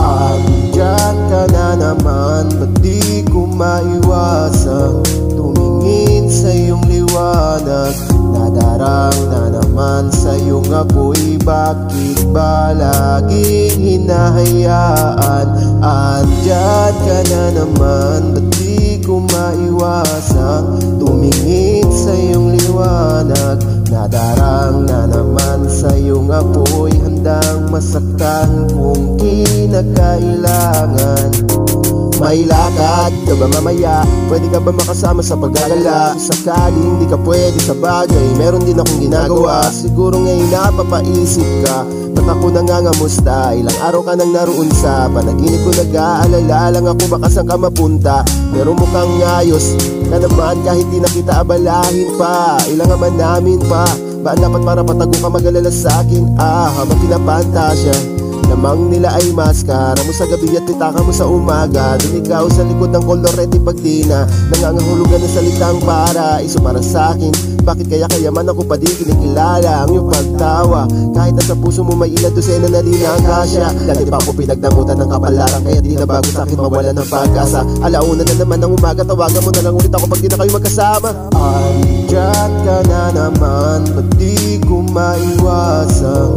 Andiyan ka na naman, ba't di ko maiwasan tumingin sa iyong liwanag? Nadarang na naman sa iyong apoy, bakit ba laging hinahayaan? Andiyan ka na naman, ba't di ko maiwasan tumingin sa iyong liwanag? Nadarang na naman sa iyong apoy, handang masaktan kung kinakailangan. May lakad ka ba mamaya? Pwede ka ba makasama sa paggagala? Sakaling di ka pwede sa bagay, meron din akong ginagawa. Siguro ngayon napapaisip ka, ba't ako nangangamusta? Ilang araw ka nang naroon sa panaginip ko, nag-aalala lang ako baka saan ka mapunta. Pero mukhang ayos ka naman kahit di na kita abalahin pa. Ilang naman namin pa, ba dapat para patago ka mag-alala sa akin? Habang pinapantasya lamang nila ay maskara mo sa gabi at pitaka mo sa umaga. Doon ikaw sa likod ng kolorete pag di na nangangahulugan ng salitang para iso para sa akin. Bakit kaya man ako pa di kinikilala ang iyong pagtawa? Kahit nasa puso mo may ilang dosena na di na ang kasya. Dati pa ako pinagdamutan ng kapalaran, kaya di na bago sa akin mawala ng pag-asa. Alauna na naman ng umaga, tawagan mo na lang ulit ako pag di na kayo magkasama. Andiyan ka na naman, ba't di ko maiwasan